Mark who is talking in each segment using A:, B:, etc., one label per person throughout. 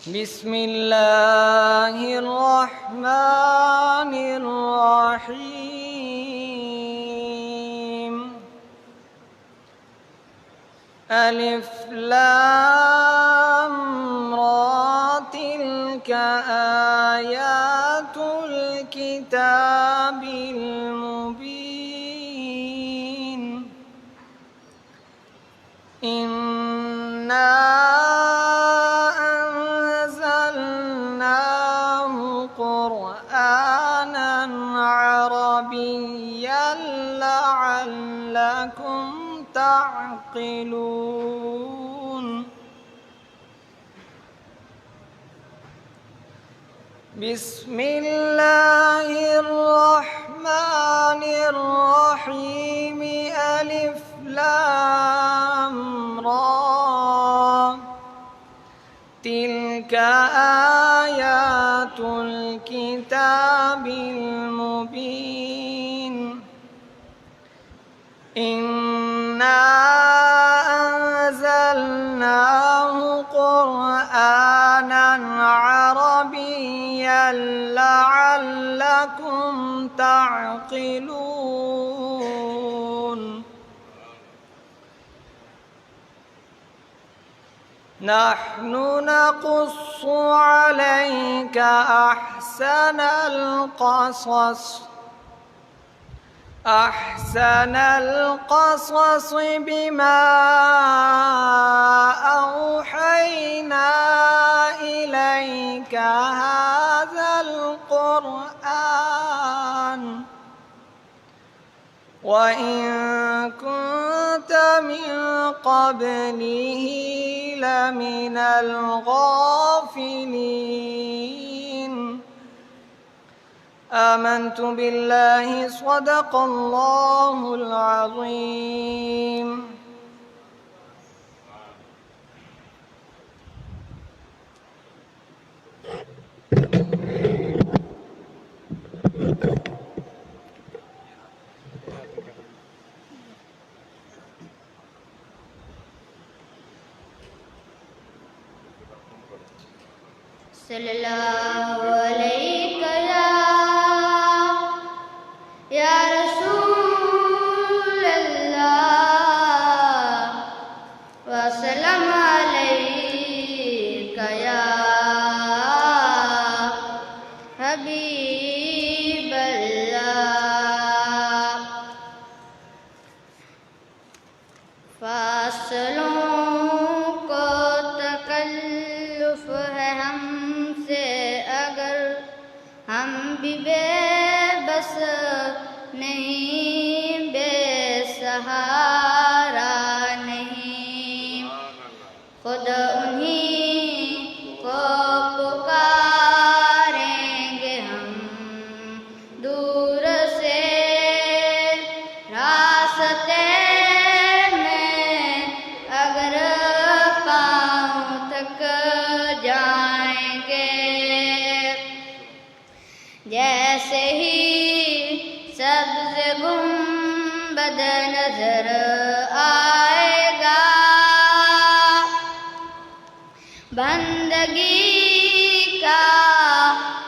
A: بسم اللہ الرحمن الرحیم الف لام را تلک آیات الکتاب المبین انا لعلكم تعقلون بسم الله الرحمن الرحيم ألف لام را تلك آيات الكتاب المبين إنا أنزلناه قرآنا عربيا لعلكم تعقلون نحن نقص عليك أحسن القصص بما أوحينا إليك هذا القرآن وإن كنت من قبله لمن الغافلين آمنت بالله صدق الله العظيم
B: صلی اللہ علیہ یا رسول اللہ وسلم علیک یا حبیب اللہ فاصلوں کو تکلف ہے ہم سے اگر ہم بھی بے بس نہیں بے سہارا نہیں خود انہی کو پکاریں گے ہم دور سے راستے میں اگر پاؤں تک جائیں گے جیسے ہی سبز گنبد نظر آئے گا بندگی کا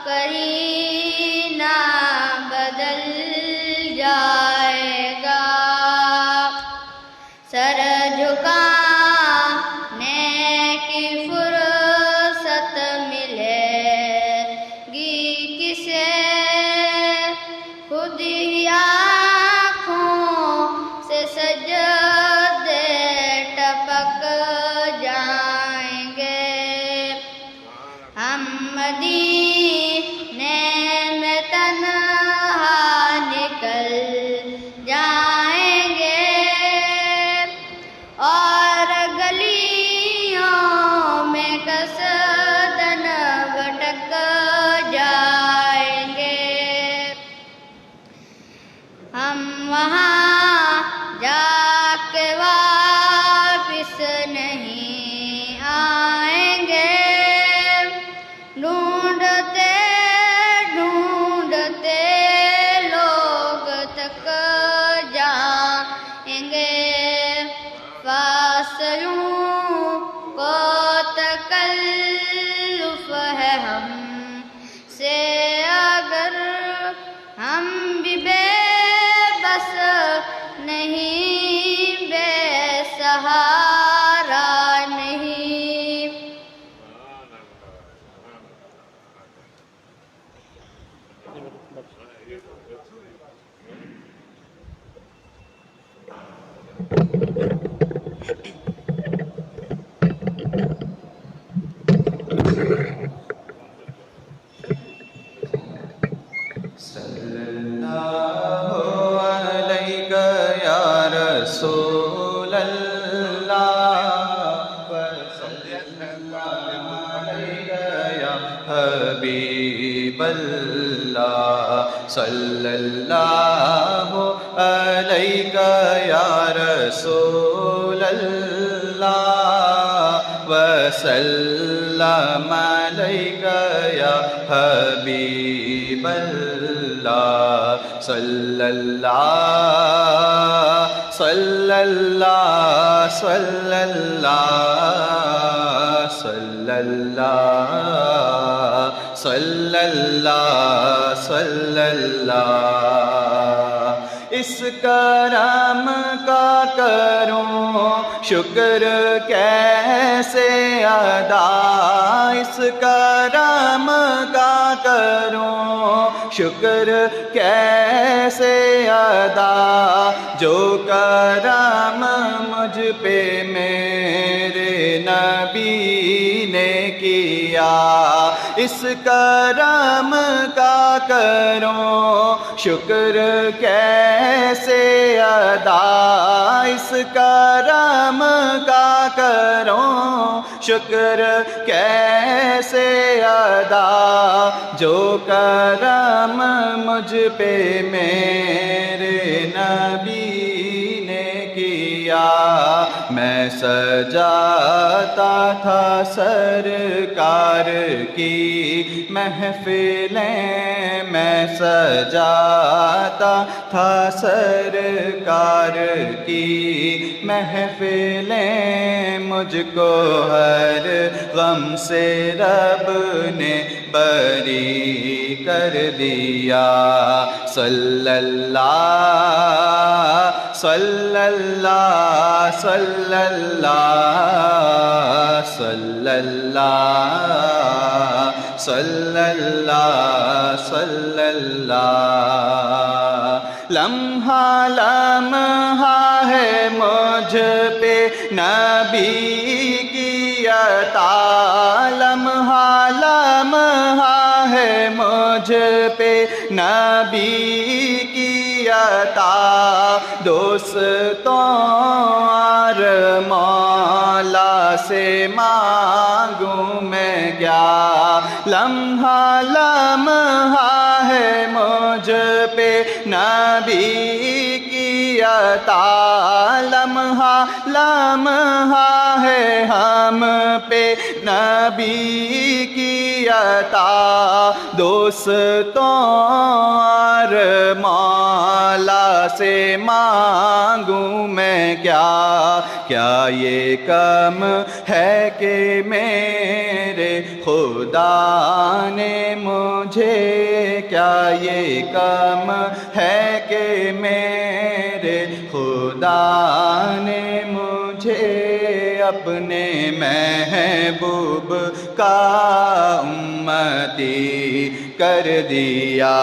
B: کرینہ بدل جائے گا سر جھکانے کی فرصت ملے گی کسے خود ہی آنکھوں سے سجدے ٹپک جائیں گے ہم مدینے میں تنہا نکل جائیں گے اور گلیوں میں قصدن بھٹک جائیں گے ہم وہاں جا کے واپس نہیں آئیں گے ڈھونڈتے ڈھونڈتے لوگ تک جائیں گے فاصلوں کو تکلف
C: یا حبیب اللہ صلی اللہ علیہ یا رسول اللہ وسلم علیک یا حبیب اللہ صلی اللہ صلی اللہ صلی اللہ صلی اللہ صلی اللہ صلی اللہ اس کرم کا کروں شکر کیسے ادا اس کرم کا کروں شکر کیسے ادا جو کرم مجھ پہ میرے نبی نے کیا اس کرم کا کروں شکر کیسے ادا اس کرم کا کروں شکر کیسے ادا جو کرم مجھ پہ میرے نبی نے کیا میں سجاتا تھا سرکار کی محفلیں میں سجاتا تھا سرکار کی محفلیں مجھ کو ہر غم سے رب نے بری کر دیا صلی اللہ صلی اللہ صلی اللہ صلی اللہ صلی اللہ صلی اللہ لمحہ لمحہ ہے مجھ پہ نبی کی عطا لمحہ لمحہ ہے مجھ پہ نبی کی عطا دوستوں اور مولا سے مانگوں میں کیا لمحہ لمحہ ہے مجھ پہ نبی کی عطا لمحہ لمحہ ہے ہم پہ نبی کی عطا دوستوں اور مولا سے مانگوں میں کیا یہ کم ہے کہ میرے خدا نے مجھے کیا یہ کم ہے کہ میرے خدا نے مجھے اپنے محبوب کا امتی کر دیا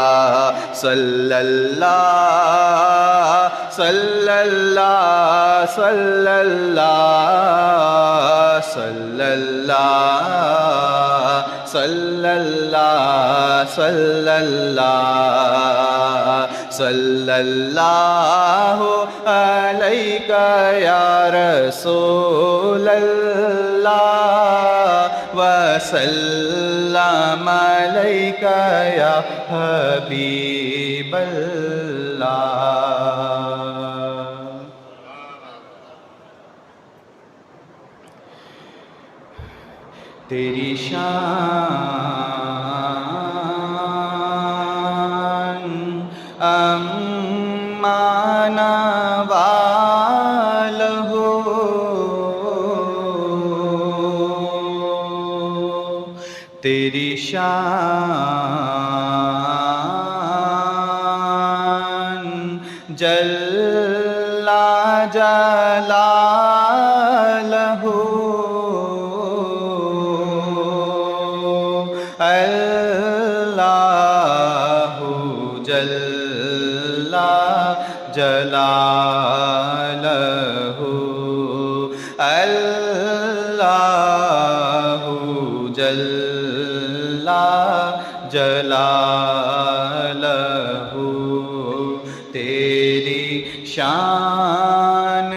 C: صلی اللہ صلی اللہ صلی اللہ صلی اللہ صلی اللہ صلی اللہ صلی اللہ علیہ یا رسول اللہ وسلم علیک یا حبیب اللہ تیری شان امان وال ہو تیری شان جل جلالہ اللہ جل جلالہ اللہ جل جلالہ تیری شان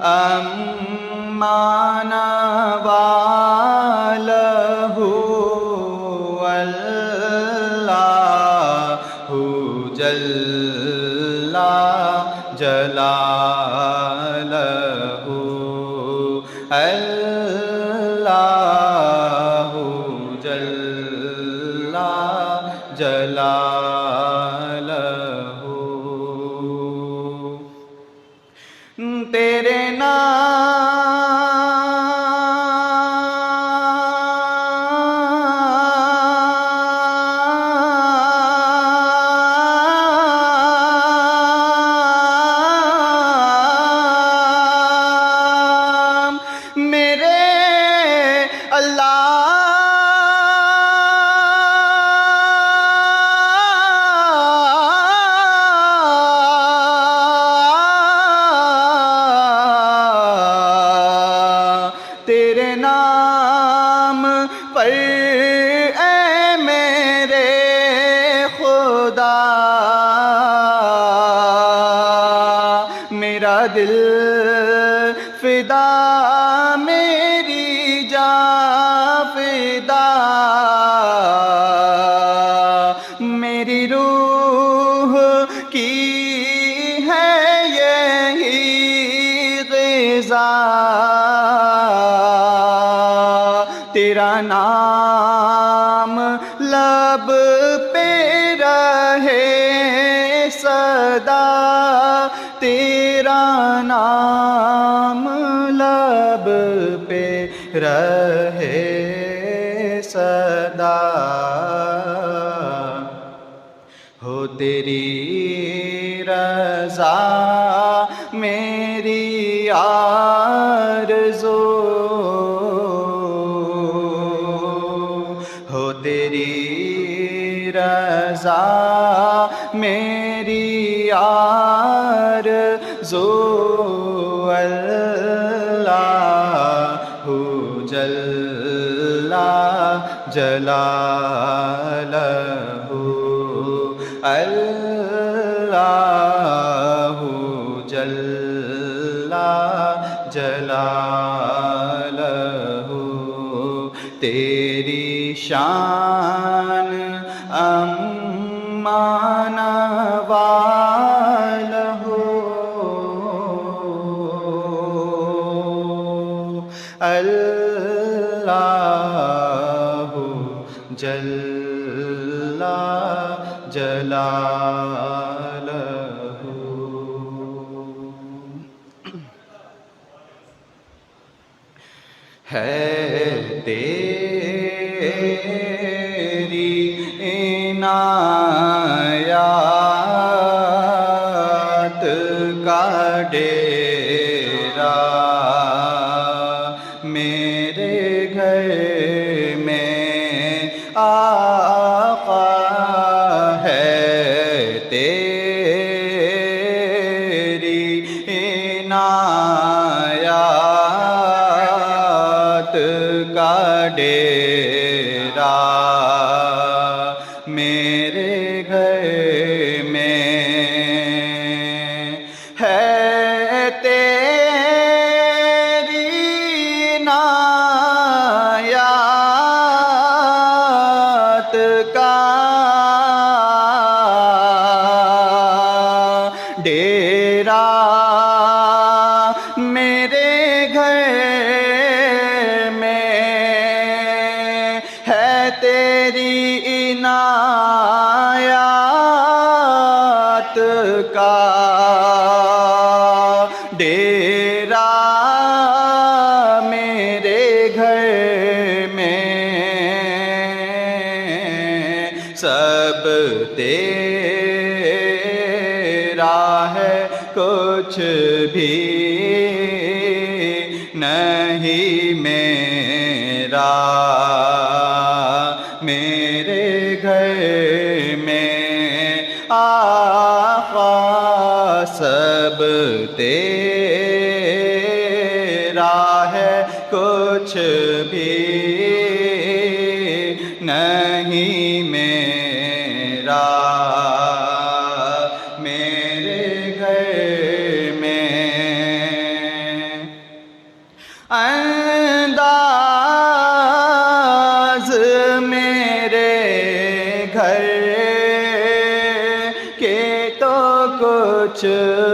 C: امان کر اے میرے خدا، میرا دل فدا، میری جان فدا، میری روح کی ہے یہی غذا، تیرا نام لب پہ رہے صدا، تیرا نام لب پہ رہے صدا، ہو تیری رضا میری آرزو، ہو تیری رضا میری آرزو، اللہ جل جلالہ، اللہ جل جلالہ، تیری شان امان والہ، اللہ جل جلالہ، ہے تیری عنایات کا ڈیرا، میرے گھر میں آقا ہے، تیری عنایات کا ڈیرا، میرے گھر میں ہے، تیری عنایات کا ڈیرا، میرے گھر میں ہے، تیری عنایات کا ڈیرا، میرے گھر میں سب تیرا ہے، کچھ بھی نہیں میرا، میرے گھر میں آقا سب تیرا ہے، کچھ بھی نہیں میرا، میرے گھر میں انداز میرے گھر کے تو کچھ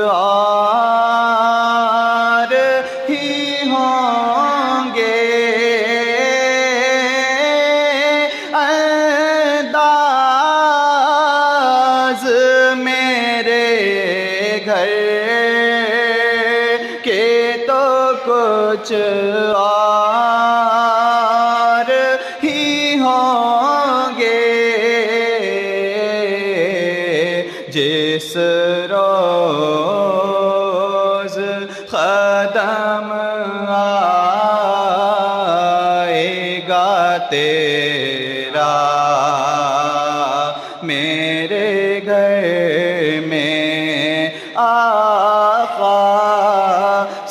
C: اور ہی ہوں گے، انداز میرے گھر کے تو کچھ اور ہی ہوں گے، جس روز قدم آئے گا تیرا، میرے گھر میں آقا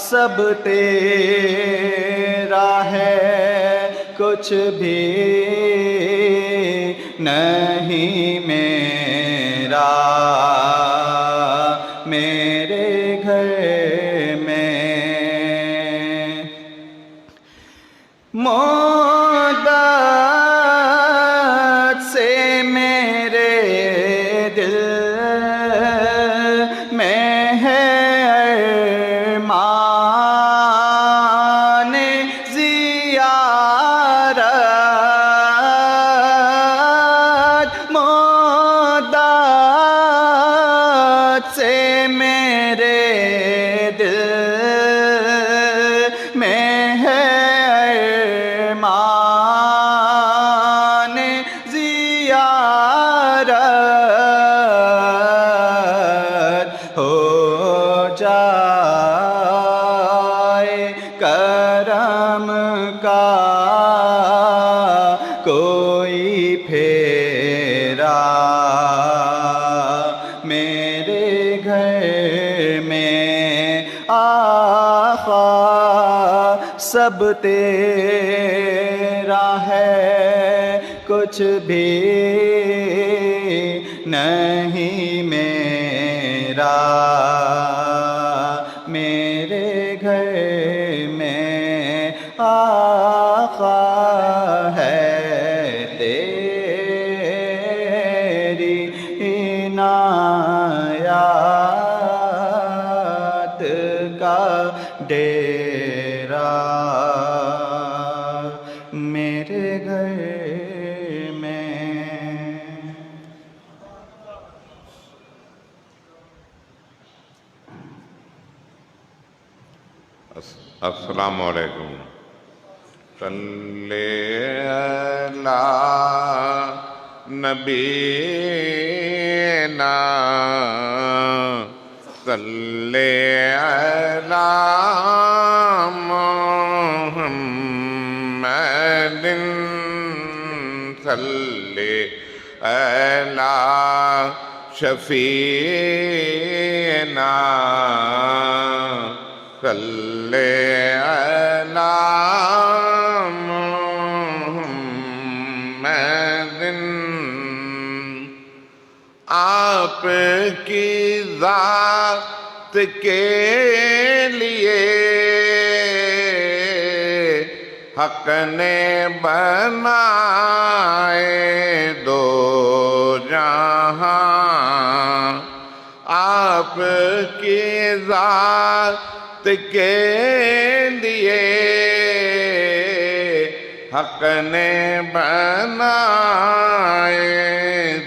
C: سب تیرا ہے، کچھ بھی نہیں میرا میرے گھر میں مدت سے میرے دل میں ہے ارمان زیارت مدت سے میرے دل میں ہے ارمان زیارت ہو جائے کرم کا کوئی پھیرا میرے گھر میں آقا سب تیرا ہے کچھ بھی نہیں میرا میرے گھر میں آقا ہے تیری عنایات کا ڈیرا میرے گھر میں
D: السلام علیکم صلی علی نبینا صلی علی محمد صلی علی شفیعنا صلی علی محمد آپ کی ذات کے لیے حق نے بنائے دو جہاں آپ کی ذات کے لیے حق نے بنائے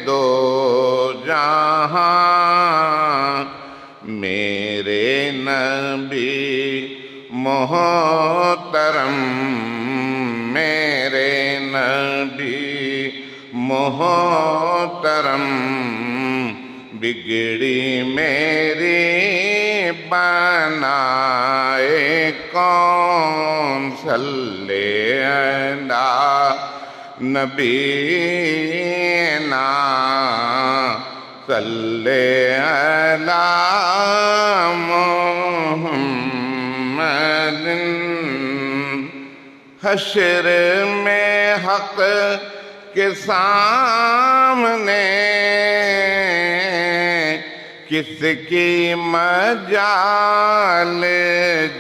D: دو جہاں میرے نبی محترم میرے نبی محترم بگڑی میری بنائے کون صلی علی نبینا صلی علی محمد حشر میں حق کے سامنے کس کی مجال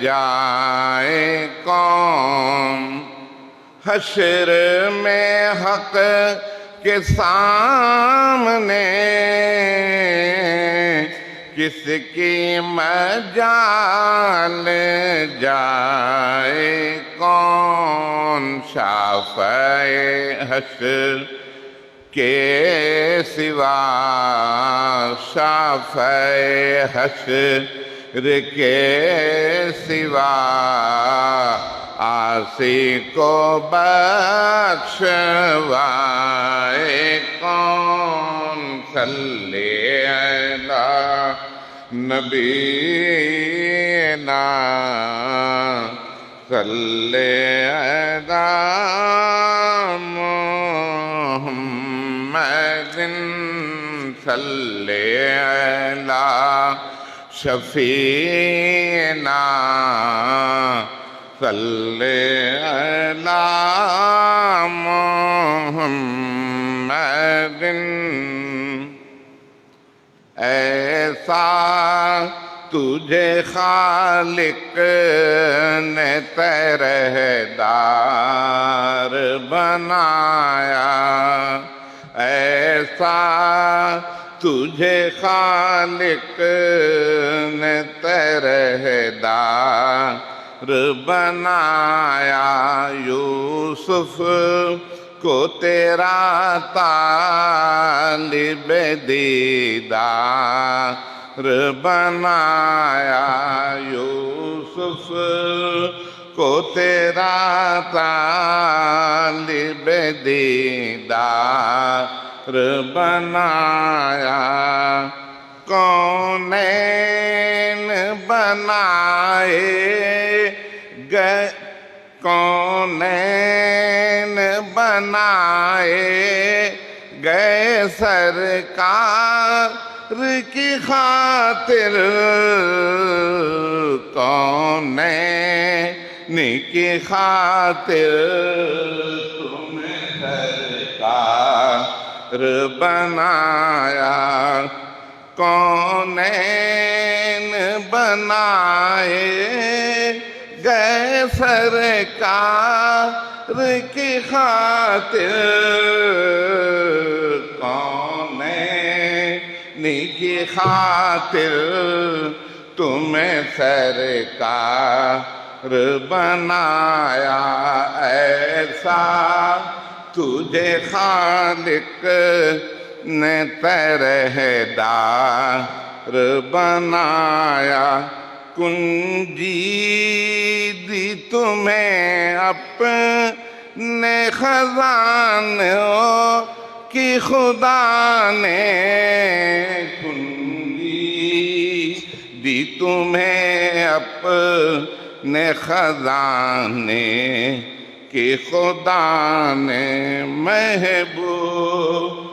D: جائے کون حشر میں حق کے سامنے کس کی مجال جائے کون شافع حشر کے سوا شافع حشر کے سوا عاصی کو بخشوائے کون صلی علی نبینا صلی علی محمد صلی علی شفیعنا صلی علی محمد ایسا تجھے خالق نے پہرےدار بنایا ایسا تجھے خالق نے پہرےدار بنایا یوسف کو تیرا طالب دیدار بنایا یوسف کو تیرا طالب دیدار بنایا کونین بنائے گئے کونین بنائے گئے سرکار کی خاطر کونین کی خاطر تمہیں سرکار بنایا کونین بنائے گئے سرکار کی خاطر کونین کی خاطر تمہیں سرکار بنایا ایسا تجھے خالق نے پہرےدار بنایا کنجی دی تمہیں اپنے خزانوں کی خدا نے کنجی دی تمہیں اپنے خزانے کی خدا نے محبوب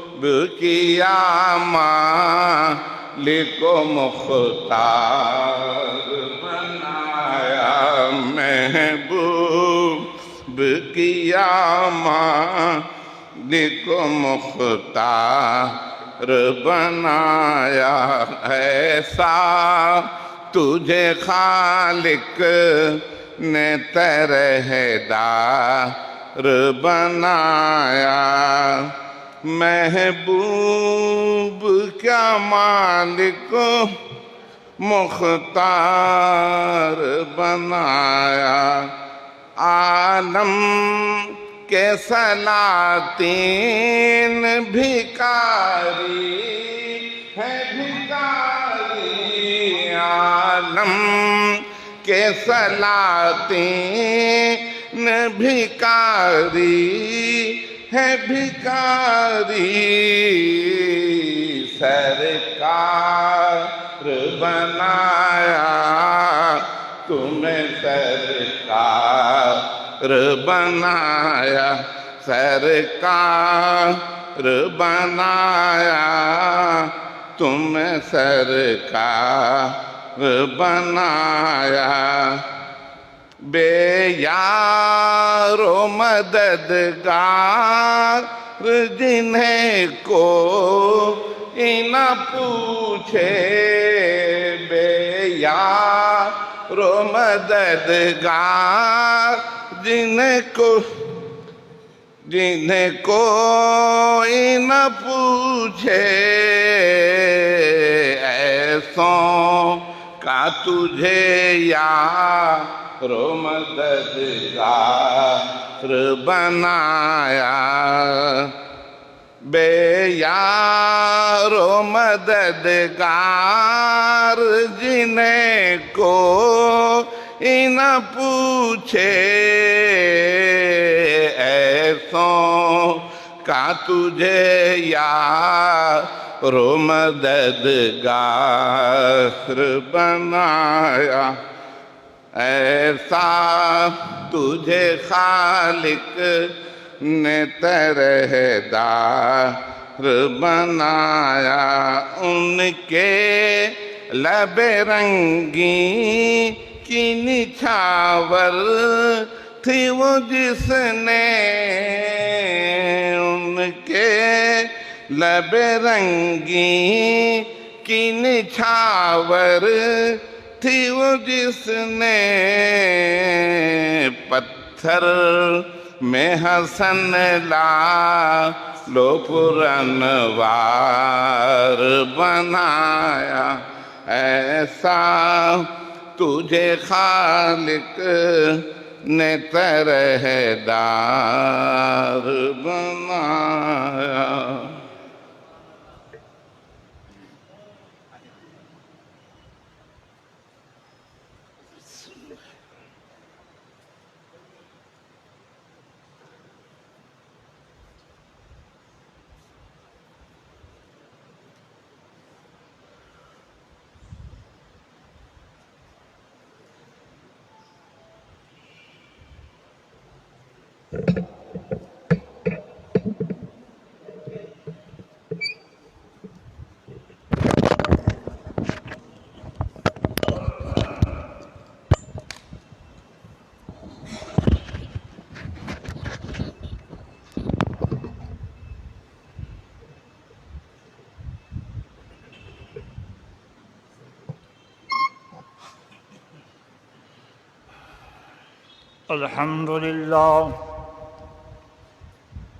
D: کیا مالک و مختار بنایا محبوب کیا مالک و مختار بنایا ایسا تجھے خالق نے پہرےدار بنایا محبوب کیا مالک مختار بنایا عالم کے سلاطین بھکاری ہے بھکاری عالم کے سلاطین بھکاری ہے بھکاری سرکار بنایا تمہیں سرکار بنایا سرکار بنایا تمہیں سرکار بنایا بے یار و مددگار جنہیں کو نہ پوچھے بے یار و مددگار جنہیں کوئی نہ پوچھے ایسوں کا تجھے یار و مددگار بنایا بے یار و مددگار جنہیں کوئی نہ پوچھے ایسوں کا تجھے یار و مددگار بنایا ایسا تجھے خالق نے پہرےدار بنایا ان کے لب رنگی کی نچھاور تھی وہ جس نے ان کے لب رنگی کی نچھاور تھی وہ جس نے پتھر میں حسن لا لو پرانوار بنایا ایسا تجھے خالق نے طرح دار بنایا.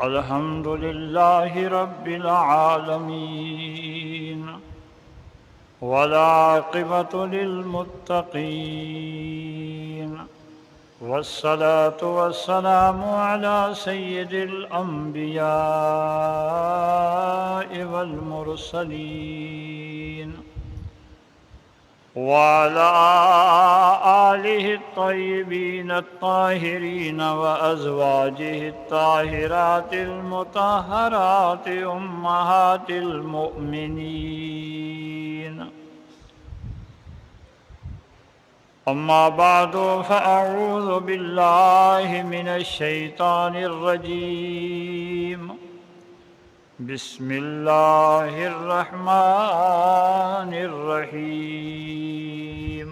E: الحمد لله رب العالمين والعاقبة للمتقين والصلاة والسلام على سيد الأنبياء والمرسلين وعلى آله الطيبين الطاهرين وأزواجه الطاهرات المطهرات أمهات المؤمنين. أما بعد فأعوذ بالله من الشيطان الرجيم. بسم الله الرحمن الرحيم.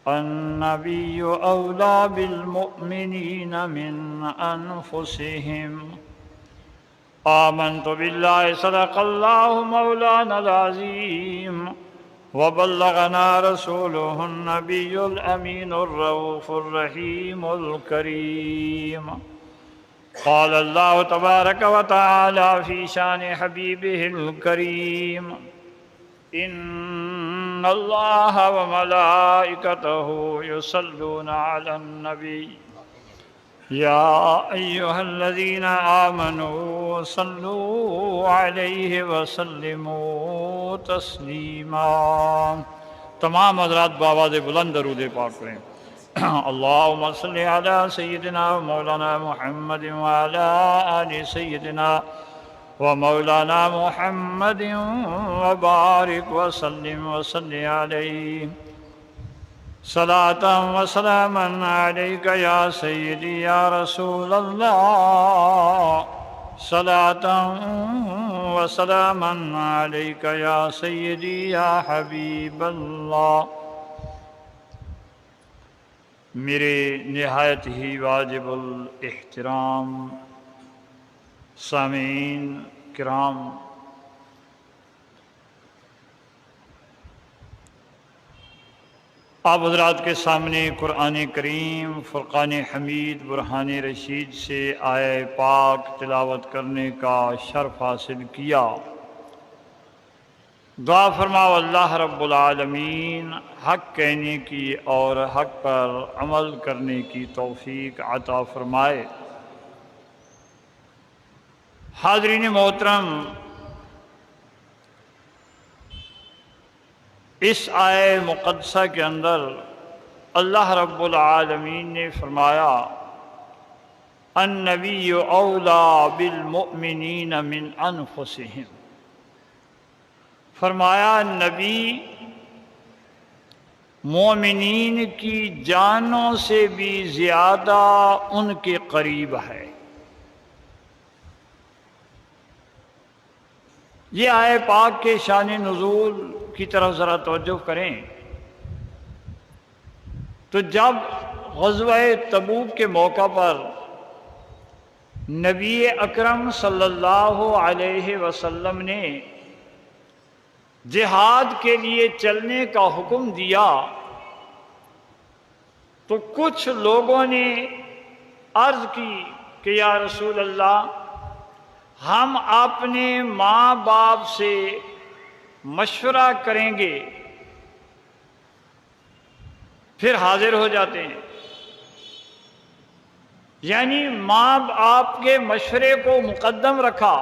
E: النبي أولى بالمؤمنين من أنفسهم. آمنت بالله صدق الله مولانا العظيم وبلغنا رسوله النبي الأمين الرؤوف الرحيم الكريم. قال الله تبارك وتعالى في شان حبيبه الكريم. إن الله وملائكته يصلون على النبي يا أيها الذين آمنوا صلوا عليه وسلموا تسليما. تمام حضرات بآواز بلند درود پاک پڑھیں. اللهم صل على سيدنا ومولانا محمد وعلى آل سيدنا ومولانا محمد وبارك وسلم وصل عليه صلاة وسلاما عليك يا سيدي يا رسول الله. صلاة وسلاما عليك يا سيدي يا حبيب الله. میرے نہایت ہی واجب الاحترام سامعین کرام، آپ حضرات کے سامنے قرآن کریم فرقان حمید برہان رشید سے آیہ پاک تلاوت کرنے کا شرف حاصل کیا. دعا فرماؤ اللہ رب العالمین حق کہنے کی اور حق پر عمل کرنے کی توفیق عطا فرمائے. حاضرین محترم، اس آیہ مقدسہ کے اندر اللہ رب العالمین نے فرمایا النبی اولیٰ بالمؤمنین من انفسہم. فرمایا نبی مومنین کی جانوں سے بھی زیادہ ان کے قریب ہے. یہ آیہ پاک کے شان نزول کی طرف ذرا توجہ کریں. تو جب غزوہ تبوک کے موقع پر نبی اکرم صلی اللہ علیہ وسلم نے جہاد کے لیے چلنے کا حکم دیا تو کچھ لوگوں نے عرض کی کہ یا رسول اللہ ہم اپنے ماں باپ سے مشورہ کریں گے پھر حاضر ہو جاتے ہیں. یعنی ماں باپ کے مشورے کو مقدم رکھا،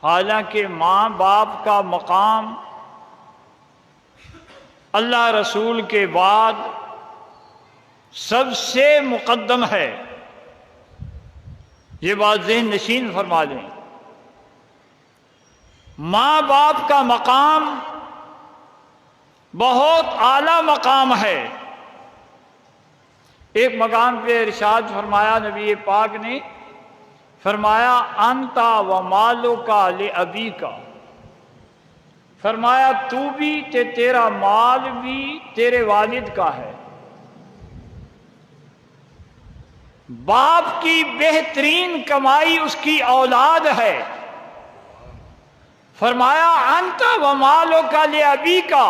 E: حالانکہ ماں باپ کا مقام اللہ رسول کے بعد سب سے مقدم ہے. یہ بات ذہن نشین فرما لیں. ماں باپ کا مقام بہت اعلیٰ مقام ہے. ایک مقام پہ ارشاد فرمایا نبی پاک نے، فرمایا انتا و مالوکا لابیکا، فرمایا تو بھی تیرا مال بھی تیرے والد کا ہے. باپ کی بہترین کمائی اس کی اولاد ہے. فرمایا انتا و مالوکا لابیکا،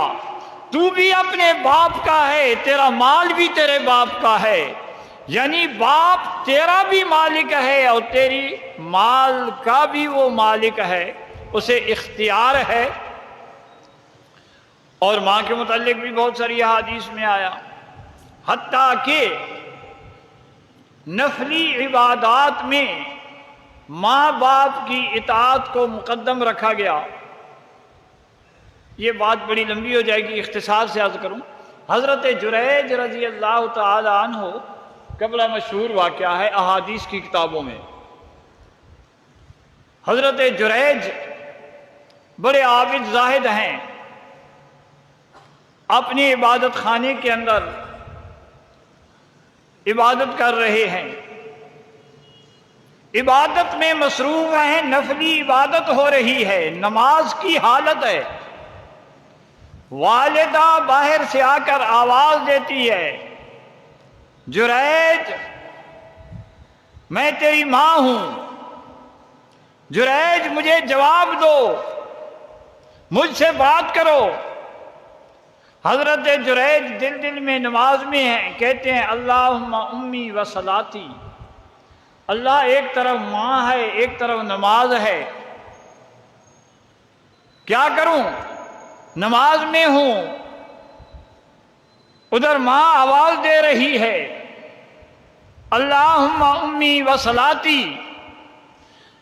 E: تو بھی اپنے باپ کا ہے، تیرا مال بھی تیرے باپ کا ہے. یعنی باپ تیرا بھی مالک ہے اور تیری مال کا بھی وہ مالک ہے، اسے اختیار ہے. اور ماں کے متعلق بھی بہت ساری احادیث میں آیا، حتیٰ کہ نفلی عبادات میں ماں باپ کی اطاعت کو مقدم رکھا گیا. یہ بات بڑی لمبی ہو جائے گی، اختصار سے عرض کروں. حضرت جریج رضی اللہ تعالی عنہ کا بڑا مشہور واقعہ ہے احادیث کی کتابوں میں. حضرت جریج بڑے عابد زاہد ہیں، اپنی عبادت خانے کے اندر عبادت کر رہے ہیں، عبادت میں مصروف ہیں، نفلی عبادت ہو رہی ہے، نماز کی حالت ہے. والدہ باہر سے آ کر آواز دیتی ہے، جریج میں تیری ماں ہوں، جریج مجھے جواب دو، مجھ سے بات کرو. حضرت جریج دل میں نماز میں ہیں، کہتے ہیں اللہم امی و صلاتی، اللہ ایک طرف ماں ہے ایک طرف نماز ہے، کیا کروں؟ نماز میں ہوں، ادھر ماں آواز دے رہی ہے اللہم امی و صلاتی.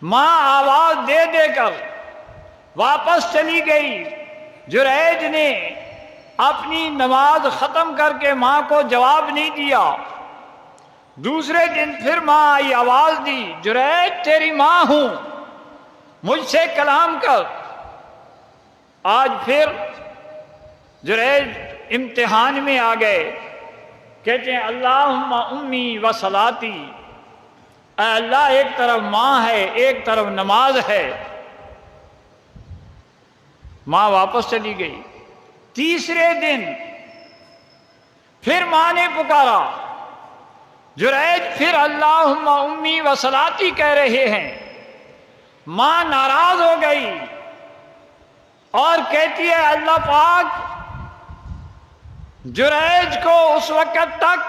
E: ماں آواز دے دے کر واپس چلی گئی. جریج نے اپنی نماز ختم کر کے ماں کو جواب نہیں دیا. دوسرے دن پھر ماں آئی، آواز دی، جریج تیری ماں ہوں، مجھ سے کلام کر. آج پھر جریج امتحان میں آ گئے، کہتے ہیں اللہم امی و صلاتی، اے اللہ ایک طرف ماں ہے ایک طرف نماز ہے. ماں واپس چلی گئی. تیسرے دن پھر ماں نے پکارا، جریج پھر اللہم امی و صلاتی کہہ رہے ہیں. ماں ناراض ہو گئی اور کہتی ہے اللہ پاک جریج کو اس وقت تک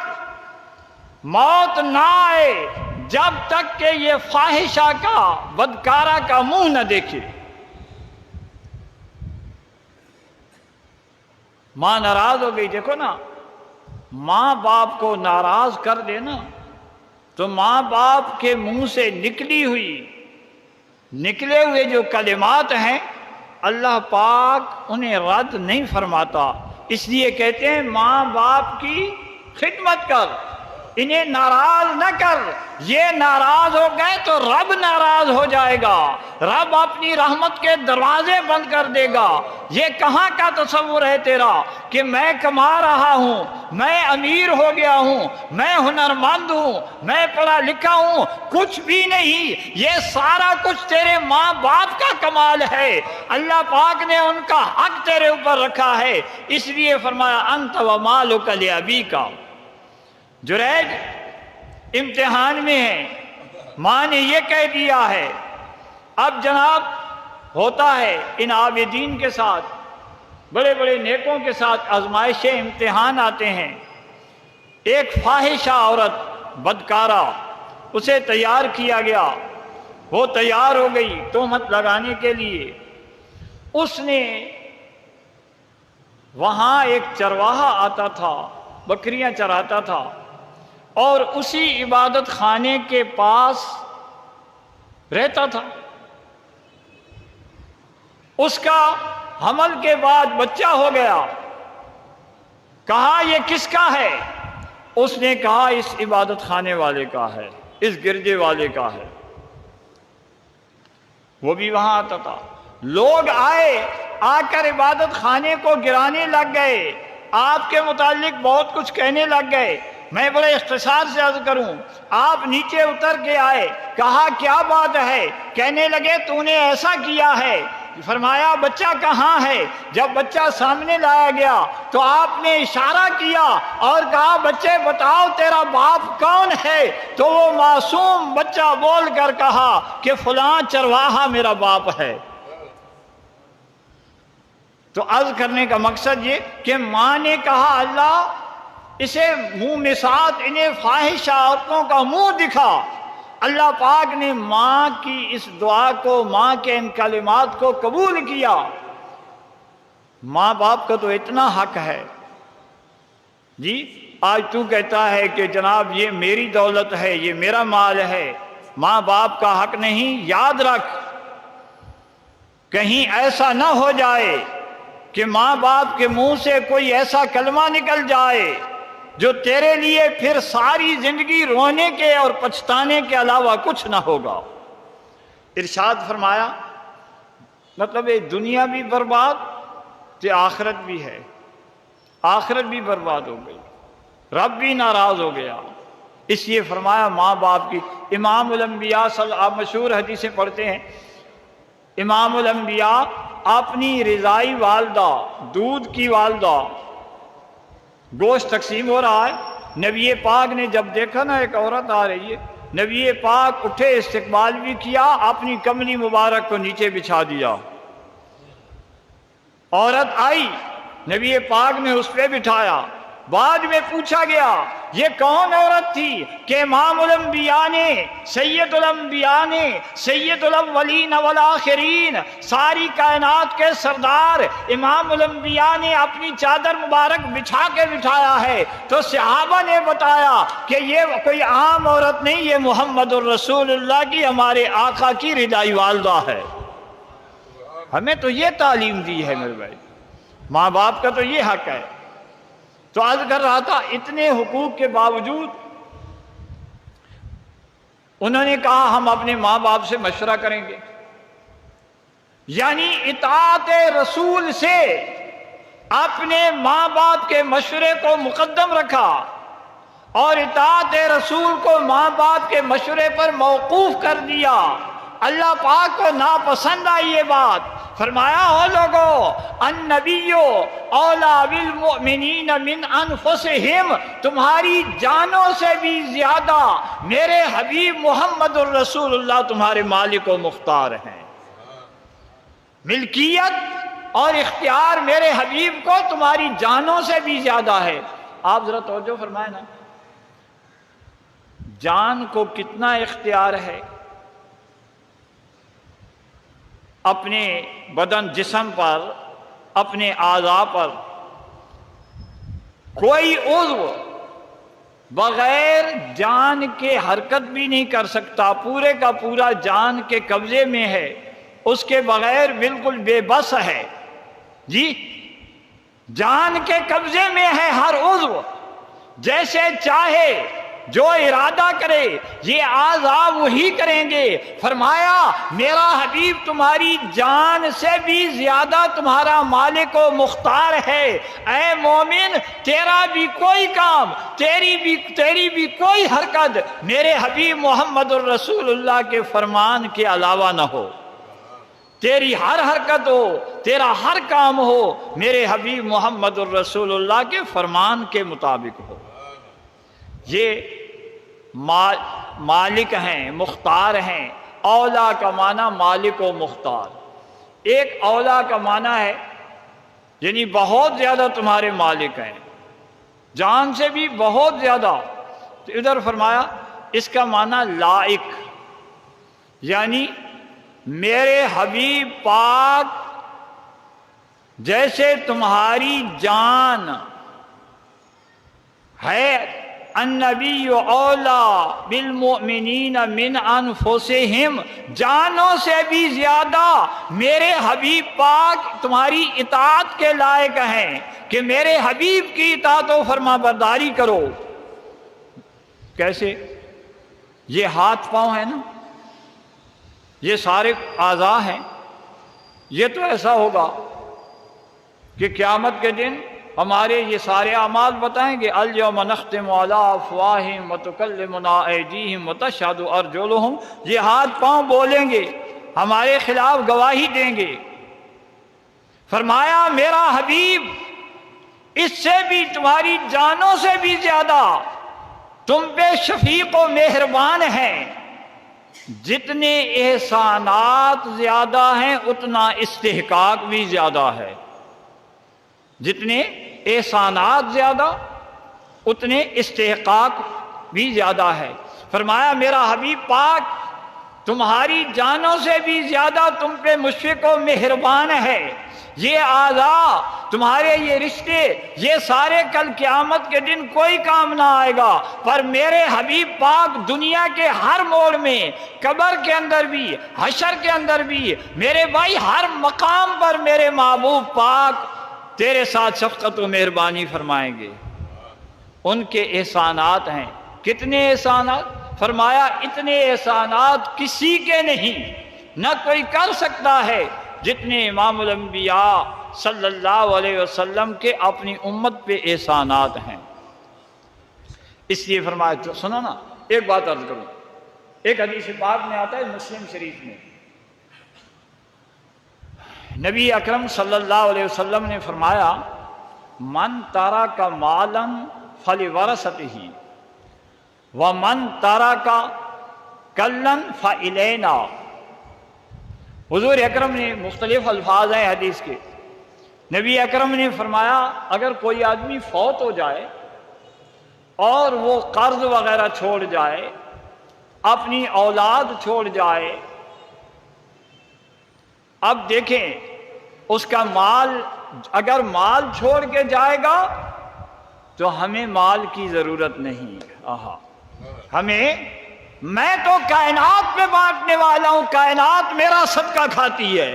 E: موت نہ آئے جب تک کہ یہ فاحشہ کا بدکارہ کا منہ نہ دیکھے. ماں ناراض ہو گئی. دیکھو نا، ماں باپ کو ناراض کر دینا تو ماں باپ کے منہ سے نکلے ہوئے جو کلمات ہیں اللہ پاک انہیں رد نہیں فرماتا. اس لیے کہتے ہیں ماں باپ کی خدمت کر. انہیں ناراض نہ کر، یہ ناراض ہو گئے تو رب ناراض ہو جائے گا، رب اپنی رحمت کے دروازے بند کر دے گا۔ یہ کہاں کا تصور ہے تیرا کہ میں کما رہا ہوں، میں امیر ہو گیا ہوں، میں ہنرمند ہوں، میں پڑھا لکھا ہوں؟ کچھ بھی نہیں، یہ سارا کچھ تیرے ماں باپ کا کمال ہے، اللہ پاک نے ان کا حق تیرے اوپر رکھا ہے، اس لیے فرمایا انت ومالک لابیک۔ جریج امتحان میں ہے، ماں نے یہ کہہ دیا ہے۔ اب جناب ہوتا ہے ان عابدین کے ساتھ، بڑے بڑے نیکوں کے ساتھ آزمائشیں، امتحان آتے ہیں۔ ایک فاحشہ عورت بدکارہ، اسے تیار کیا گیا، وہ تیار ہو گئی تہمت لگانے کے لیے۔ اس نے وہاں ایک چرواہا آتا تھا، بکریاں چراتا تھا، اور اسی عبادت خانے کے پاس رہتا تھا۔ اس کا حمل کے بعد بچہ ہو گیا، کہا یہ کس کا ہے؟ اس نے کہا اس عبادت خانے والے کا ہے، اس گرجے والے کا ہے۔ وہ بھی وہاں آتا تھا، لوگ آئے، آ کر عبادت خانے کو گرانے لگ گئے، آپ کے متعلق بہت کچھ کہنے لگ گئے۔ میں بڑے اختصار سے عرض کروں، آپ نیچے اتر کے آئے، کہا کیا بات ہے؟ کہنے لگے تو نے ایسا کیا ہے۔ فرمایا بچہ کہاں ہے؟ جب بچہ سامنے لایا گیا تو آپ نے اشارہ کیا اور کہا بچے بتاؤ تیرا باپ کون ہے؟ تو وہ معصوم بچہ بول کر کہا کہ فلاں چرواہا میرا باپ ہے۔ تو عرض کرنے کا مقصد یہ کہ ماں نے کہا اللہ اسے منہ میں ساتھ انہیں فاحشہ عورتوں کا منہ دکھا۔ اللہ پاک نے ماں کی اس دعا کو، ماں کے ان کلمات کو قبول کیا۔ ماں باپ کا تو اتنا حق ہے جی۔ آج تو کہتا ہے کہ جناب یہ میری دولت ہے، یہ میرا مال ہے، ماں باپ کا حق نہیں۔ یاد رکھ کہیں ایسا نہ ہو جائے کہ ماں باپ کے منہ سے کوئی ایسا کلمہ نکل جائے جو تیرے لیے پھر ساری زندگی رونے کے اور پچھتانے کے علاوہ کچھ نہ ہوگا۔ ارشاد فرمایا مطلب یہ دنیا بھی برباد تو آخرت بھی ہے، آخرت بھی برباد ہو گئی، رب بھی ناراض ہو گیا۔ اس لیے فرمایا ماں باپ کی۔ امام الانبیاء آپ مشہور حدیثیں پڑھتے ہیں، امام الانبیاء اپنی رضائی والدہ، دودھ کی والدہ، گوشت تقسیم ہو رہا ہے، نبی پاک نے جب دیکھا نا ایک عورت آ رہی ہے، نبی پاک اٹھے، استقبال بھی کیا، اپنی کملی مبارک کو نیچے بچھا دیا۔ عورت آئی، نبی پاک نے اس پہ بٹھایا۔ بعد میں پوچھا گیا یہ کون عورت تھی کہ امام الانبیاء نے، سید الانبیاء نے، سید الاولین والآخرین، ساری کائنات کے سردار امام الانبیاء نے اپنی چادر مبارک بچھا کے بٹھایا ہے۔ تو صحابہ نے بتایا کہ یہ کوئی عام عورت نہیں، یہ محمد الرسول اللہ کی، ہمارے آقا کی رضائی والدہ ہے۔ ہمیں تو یہ تعلیم دی ہے میرے بھائی، ماں باپ کا تو یہ حق ہے۔ تو عرض کر رہا تھا اتنے حقوق کے باوجود انہوں نے کہا ہم اپنے ماں باپ سے مشورہ کریں گے، یعنی اطاعت رسول سے اپنے ماں باپ کے مشورے کو مقدم رکھا، اور اطاعت رسول کو ماں باپ کے مشورے پر موقوف کر دیا۔ اللہ پاک کو ناپسند آئی یہ بات، فرمایا او لوگو النبی اولا بالمؤمنین من انفسہم، تمہاری جانوں سے بھی زیادہ میرے حبیب محمد الرسول اللہ تمہارے مالک و مختار ہیں۔ ملکیت اور اختیار میرے حبیب کو تمہاری جانوں سے بھی زیادہ ہے۔ آپ ذرا توجہ فرمائیں نا، جان کو کتنا اختیار ہے اپنے بدن جسم پر، اپنے اعضاء پر۔ کوئی عضو بغیر جان کے حرکت بھی نہیں کر سکتا، پورے کا پورا جان کے قبضے میں ہے، اس کے بغیر بالکل بے بس ہے جی۔ جان کے قبضے میں ہے ہر عضو، جیسے چاہے جو ارادہ کرے یہ اعضاء وہی کریں گے۔ فرمایا میرا حبیب تمہاری جان سے بھی زیادہ تمہارا مالک و مختار ہے۔ اے مومن تیرا بھی کوئی کام، تیری بھی کوئی حرکت میرے حبیب محمد الرسول اللہ کے فرمان کے علاوہ نہ ہو۔ تیری ہر حرکت ہو، تیرا ہر کام ہو میرے حبیب محمد الرسول اللہ کے فرمان کے مطابق ہو۔ یہ مالک ہیں، مختار ہیں۔ اولا کا معنی مالک و مختار۔ ایک اولا کا معنی ہے یعنی بہت زیادہ تمہارے مالک ہیں، جان سے بھی بہت زیادہ۔ تو ادھر فرمایا اس کا معنی لائق، یعنی میرے حبیب پاک جیسے تمہاری جان ہے، النبی اولا بالمؤمنین من انفسہم، جانوں سے بھی زیادہ میرے حبیب پاک تمہاری اطاعت کے لائق ہیں کہ میرے حبیب کی اطاعت و فرما برداری کرو۔ کیسے؟ یہ ہاتھ پاؤں ہے نا، یہ سارے اعضاء ہیں، یہ تو ایسا ہوگا کہ قیامت کے دن ہمارے یہ سارے اعمال بتائیں گے، الیوم نختم علی افواہہم وتکلمنا ایدیہم وتشہد ارجلہم، یہ ہاتھ پاؤں بولیں گے، ہمارے خلاف گواہی دیں گے۔ فرمایا میرا حبیب اس سے بھی تمہاری جانوں سے بھی زیادہ تم پہ شفیق و مہربان ہیں۔ جتنے احسانات زیادہ ہیں اتنا استحقاق بھی زیادہ ہے۔ جتنے احسانات زیادہ اتنے استحقاق بھی زیادہ ہے۔ فرمایا میرا حبیب پاک تمہاری جانوں سے بھی زیادہ تم پہ مشفق و مہربان ہے۔ یہ اعضاء تمہارے یہ رشتے یہ سارے کل قیامت کے دن کوئی کام نہ آئے گا، پر میرے حبیب پاک دنیا کے ہر موڑ میں، قبر کے اندر بھی، حشر کے اندر بھی، میرے بھائی ہر مقام پر میرے محبوب پاک تیرے ساتھ شفقت و مہربانی فرمائیں گے۔ ان کے احسانات ہیں۔ کتنے احسانات؟ فرمایا اتنے احسانات کسی کے نہیں، نہ کوئی کر سکتا ہے جتنے امام الانبیاء صلی اللہ علیہ وسلم کے اپنی امت پہ احسانات ہیں۔ اس لیے فرمایا، سنو نا ایک بات عرض کروں، ایک حدیث پاک میں آتا ہے مسلم شریف میں، نبی اکرم صلی اللہ علیہ وسلم نے فرمایا من ترک مالا فلورثتہ ومن ترک کلا فالینا۔ حضور اکرم نے مختلف الفاظ ہیں حدیث کے، نبی اکرم نے فرمایا اگر کوئی آدمی فوت ہو جائے اور وہ قرض وغیرہ چھوڑ جائے، اپنی اولاد چھوڑ جائے، اب دیکھیں اس کا مال، اگر مال چھوڑ کے جائے گا تو ہمیں مال کی ضرورت نہیں، میں تو کائنات میں بانٹنے والا ہوں، کائنات میرا صدقہ کھاتی ہے۔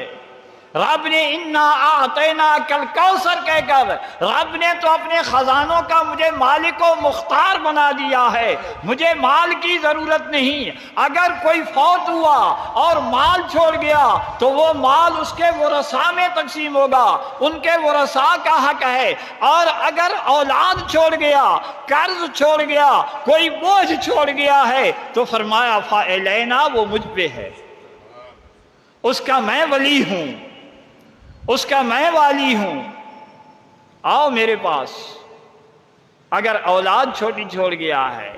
E: رب نے انا اعطیناک الکوثر کہہ کر رب نے تو اپنے خزانوں کا مجھے مالک و مختار بنا دیا ہے، مجھے مال کی ضرورت نہیں۔ اگر کوئی فوت ہوا اور مال چھوڑ گیا تو وہ مال اس کے ورثاء میں تقسیم ہوگا، ان کے ورثاء کا حق ہے۔ اور اگر اولاد چھوڑ گیا، قرض چھوڑ گیا، کوئی بوجھ چھوڑ گیا ہے تو فرمایا فالینا، وہ مجھ پہ ہے، اس کا میں ولی ہوں، اس کا میں والی ہوں، آؤ میرے پاس۔ اگر اولاد چھوٹی چھوڑ گیا ہے،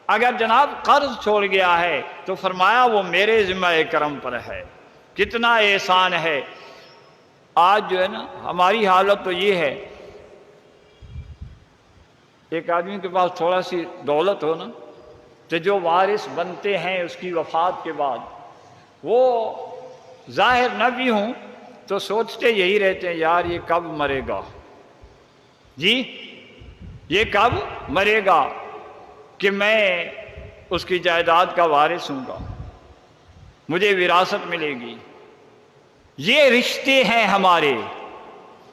E: اگر جناب قرض چھوڑ گیا ہے تو فرمایا وہ میرے ذمہ کرم پر ہے۔ کتنا احسان ہے۔ آج جو ہے نا ہماری حالت تو یہ ہے، ایک آدمی کے پاس تھوڑا سی دولت ہو نا تو جو وارث بنتے ہیں اس کی وفات کے بعد، وہ ظاہر نہ بھی ہوں تو سوچتے یہی رہتے ہیں یار یہ کب مرے گا، جی یہ کب مرے گا کہ میں اس کی جائیداد کا وارث ہوں گا، مجھے وراثت ملے گی۔ یہ رشتے ہیں ہمارے،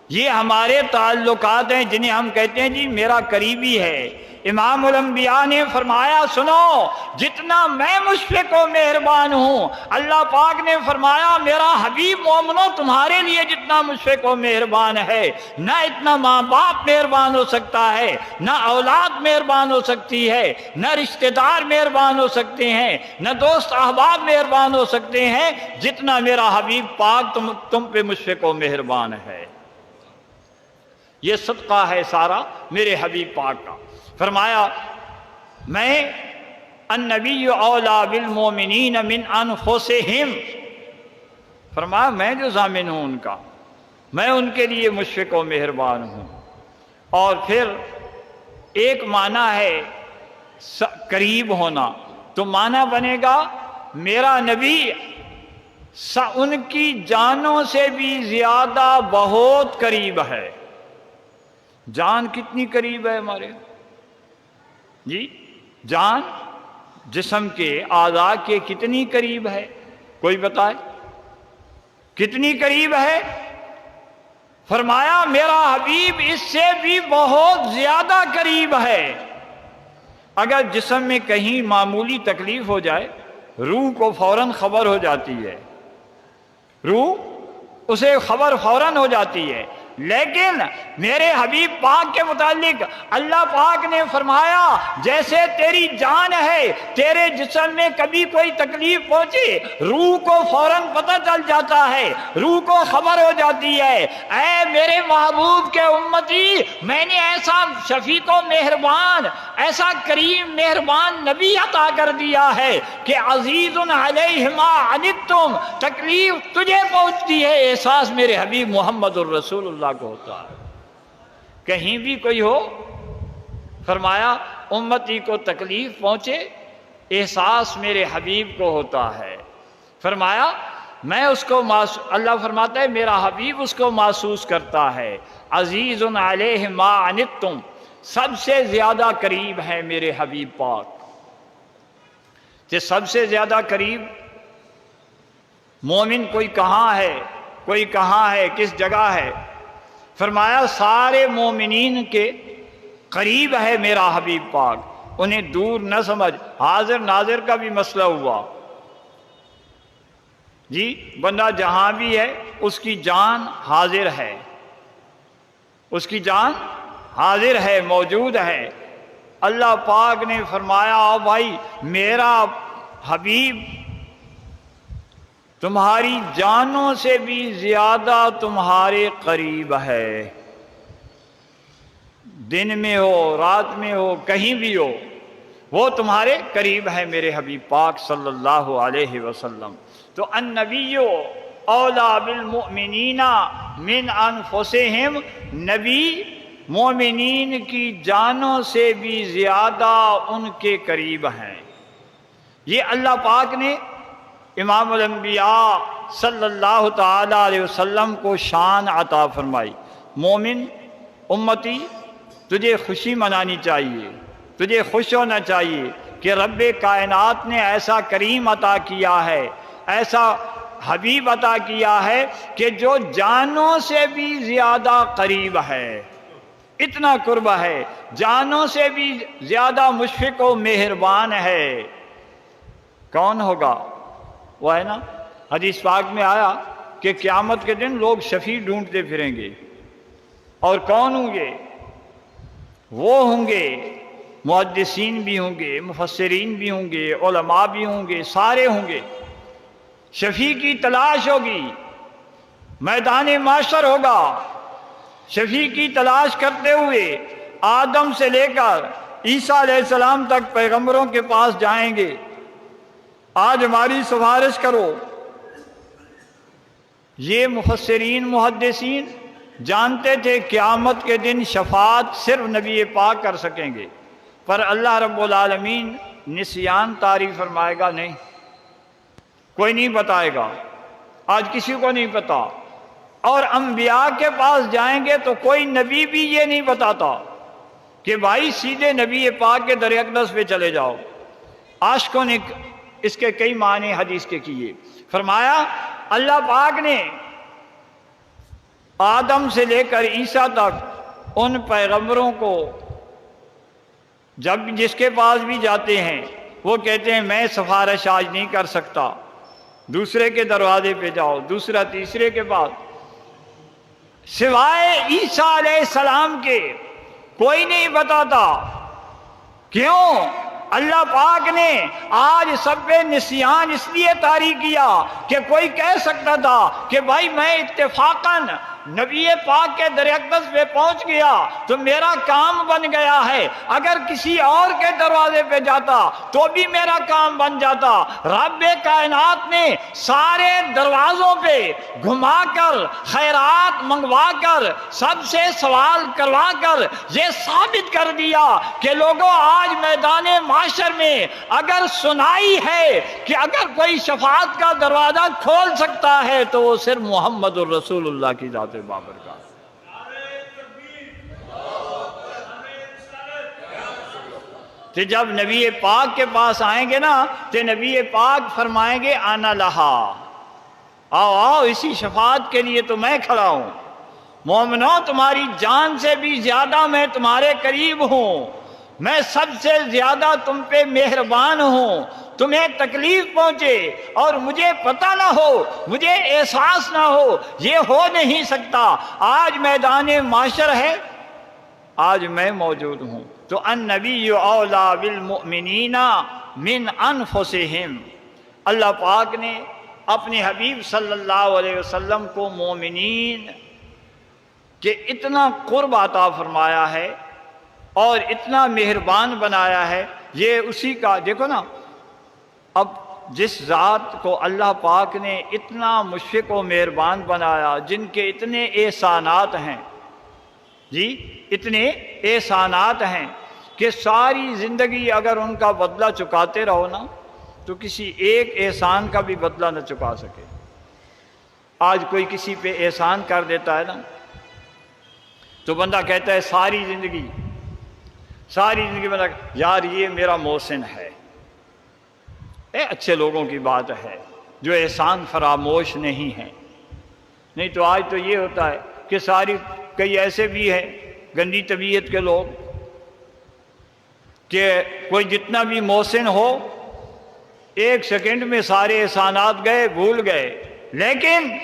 E: یہ ہمارے تعلقات ہیں جنہیں ہم کہتے ہیں جی میرا قریبی ہے۔ امام الانبیاء نے فرمایا سنو، جتنا میں مشفق و مہربان ہوں، اللہ پاک نے فرمایا میرا حبیب مومنو تمہارے لیے جتنا مشفق و مہربان ہے، نہ اتنا ماں باپ مہربان ہو سکتا ہے، نہ اولاد مہربان ہو سکتی ہے، نہ رشتہ دار مہربان ہو سکتے ہیں، نہ دوست احباب مہربان ہو سکتے ہیں، جتنا میرا حبیب پاک تم پہ مشفق و مہربان ہے۔ یہ صدقہ ہے سارا میرے حبیب پاک کا۔ فرمایا میں النبی اولا بالمومنین من انفسہم، فرمایا میں جو ضامن ہوں ان کا، میں ان کے لیے مشفق و مہربان ہوں۔ اور پھر ایک معنی ہے قریب ہونا، تو معنی بنے گا میرا نبی ان کی جانوں سے بھی زیادہ بہت قریب ہے۔ جان کتنی قریب ہے ہمارے جی؟ جان جسم کے اعضاء کے کتنی قریب ہے؟ کوئی بتائے کتنی قریب ہے؟ فرمایا میرا حبیب اس سے بھی بہت زیادہ قریب ہے۔ اگر جسم میں کہیں معمولی تکلیف ہو جائے، روح کو فوراً خبر ہو جاتی ہے، روح اسے خبر فوراً ہو جاتی ہے، لیکن میرے حبیب پاک کے متعلق اللہ پاک نے فرمایا جیسے تیری جان ہے، تیرے جسم میں کبھی کوئی تکلیف پہنچے روح کو فوراً پتہ چل جاتا ہے، روح کو خبر ہو جاتی ہے۔ اے میرے محبوب کے امتی، میں نے ایسا شفیق و مہربان، ایسا کریم مہربان نبی عطا کر دیا ہے کہ عزیز علیہ ما عنتم، تکلیف تجھے پہنچتی ہے، احساس میرے حبیب محمد الرسول اللہ کو ہوتا ہے۔ کہیں بھی کوئی ہو، فرمایا امتی کو تکلیف پہنچے احساس میرے حبیب کو ہوتا ہے۔ فرمایا میں اس کو اللہ فرماتا ہے میرا حبیب اس کو محسوس کرتا ہے۔ عزیز علیہ ما عنتم، سب سے زیادہ قریب ہے میرے حبیب پاک۔ کہ سب سے زیادہ قریب مومن کوئی کہاں ہے، کوئی کہاں ہے، کس جگہ ہے؟ فرمایا سارے مومنین کے قریب ہے میرا حبیب پاک، انہیں دور نہ سمجھ۔ حاضر ناظر کا بھی مسئلہ ہوا جی، بندہ جہاں بھی ہے اس کی جان حاضر ہے، اس کی جان حاضر ہے، موجود ہے۔ اللہ پاک نے فرمایا او بھائی میرا حبیب تمہاری جانوں سے بھی زیادہ تمہارے قریب ہے، دن میں ہو رات میں ہو کہیں بھی ہو وہ تمہارے قریب ہے میرے حبیب پاک صلی اللہ علیہ وسلم۔ تو النبی اولا بالمؤمنین من انفسہم، نبی مومنین کی جانوں سے بھی زیادہ ان کے قریب ہیں۔ یہ اللہ پاک نے امام الانبیاء صلی اللہ تعالی علیہ وسلم کو شان عطا فرمائی۔ مومن امتی تجھے خوشی منانی چاہیے، تجھے خوش ہونا چاہیے کہ رب کائنات نے ایسا کریم عطا کیا ہے، ایسا حبیب عطا کیا ہے کہ جو جانوں سے بھی زیادہ قریب ہے، اتنا قرب ہے، جانوں سے بھی زیادہ مشفق و مہربان ہے۔ کون ہوگا؟ وہ ہے نا حدیث پاک میں آیا کہ قیامت کے دن لوگ شفیع ڈھونڈتے پھریں گے، اور کون ہوں گے؟ وہ ہوں گے محدثین بھی ہوں گے، مفسرین بھی ہوں گے، علماء بھی ہوں گے، سارے ہوں گے۔ شفیع کی تلاش ہوگی، میدان محشر ہوگا، شفیع کی تلاش کرتے ہوئے آدم سے لے کر عیسیٰ علیہ السلام تک پیغمبروں کے پاس جائیں گے، آج ہماری سفارش کرو۔ یہ مفسرین محدثین جانتے تھے قیامت کے دن شفاعت صرف نبی پاک کر سکیں گے، پر اللہ رب العالمین نسیان طاری فرمائے گا نہیں، کوئی نہیں بتائے گا، آج کسی کو نہیں پتا۔ اور انبیاء کے پاس جائیں گے تو کوئی نبی بھی یہ نہیں بتاتا کہ بھائی سیدھے نبی پاک کے در اقدس پہ چلے جاؤ۔ عاشقوں نے اس کے کئی معنی حدیث کے کیے۔ فرمایا اللہ پاک نے آدم سے لے کر عیسیٰ تک ان پیغمبروں کو جب جس کے پاس بھی جاتے ہیں وہ کہتے ہیں میں سفارش آج نہیں کر سکتا، دوسرے کے دروازے پہ جاؤ، دوسرا تیسرے کے پاس، سوائے عیسیٰ علیہ السلام کے کوئی نہیں بتاتا۔ کیوں؟ اللہ پاک نے آج سب پہ نسیان اس لیے طاری کیا کہ کوئی کہہ سکتا تھا کہ بھائی میں اتفاقاً نبی پاک کے در اقدس پہ پہنچ گیا تو میرا کام بن گیا ہے، اگر کسی اور کے دروازے پہ جاتا تو بھی میرا کام بن جاتا۔ رب کائنات نے سارے دروازوں پہ گھما کر، خیرات منگوا کر، سب سے سوال کروا کر یہ ثابت کر دیا کہ لوگوں آج میدان معاشر میں اگر سنائی ہے کہ اگر کوئی شفاعت کا دروازہ کھول سکتا ہے تو وہ صرف محمد الرسول اللہ کی ذات بابرکات۔ تو جب نبی پاک کے پاس آئیں گے نا تو نبی پاک فرمائیں گے انا لہا، آؤ آؤ اسی شفاعت کے لیے تو میں کھڑا ہوں۔ مومنوں تمہاری جان سے بھی زیادہ میں تمہارے قریب ہوں، میں سب سے زیادہ تم پہ مہربان ہوں۔ تمہیں تکلیف پہنچے اور مجھے پتہ نہ ہو، مجھے احساس نہ ہو، یہ ہو نہیں سکتا۔ آج میدان معاشر ہے، آج میں موجود ہوں۔ تو النبی اولا بالمؤمنین من انفسہم، اللہ پاک نے اپنے حبیب صلی اللہ علیہ وسلم کو مومنین کہ اتنا قرب عطا فرمایا ہے اور اتنا مہربان بنایا ہے۔ یہ اسی کا دیکھو نا، اب جس ذات کو اللہ پاک نے اتنا مشفق و مہربان بنایا، جن کے اتنے احسانات ہیں، جی اتنے احسانات ہیں کہ ساری زندگی اگر ان کا بدلہ چکاتے رہو نا تو کسی ایک احسان کا بھی بدلہ نہ چکا سکے۔ آج کوئی کسی پہ احسان کر دیتا ہے نا تو بندہ کہتا ہے ساری زندگی بندہ یار یہ میرا محسن ہے۔ اچھے لوگوں کی بات ہے جو احسان فراموش نہیں ہیں، نہیں تو آج تو یہ ہوتا ہے کہ کئی ایسے بھی ہیں گندی طبیعت کے لوگ کہ کوئی جتنا بھی محسن ہو ایک سیکنڈ میں سارے احسانات گئے، بھول گئے۔ لیکن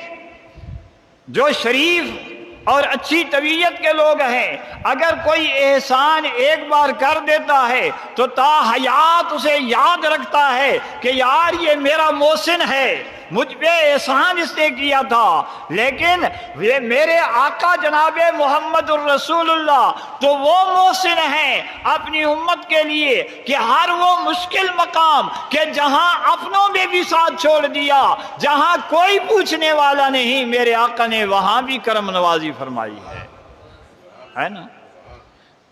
E: جو شریف اور اچھی طبیعت کے لوگ ہیں، اگر کوئی احسان ایک بار کر دیتا ہے تو تا حیات اسے یاد رکھتا ہے کہ یار یہ میرا محسن ہے، مجھ پہ احسان اس نے کیا تھا۔ لیکن یہ میرے آقا جناب محمد الرسول اللہ تو وہ محسن ہیں اپنی امت کے لیے کہ ہر وہ مشکل مقام کہ جہاں اپنوں میں بھی ساتھ چھوڑ دیا، جہاں کوئی پوچھنے والا نہیں، میرے آقا نے وہاں بھی کرم نوازی فرمائی ہے نا۔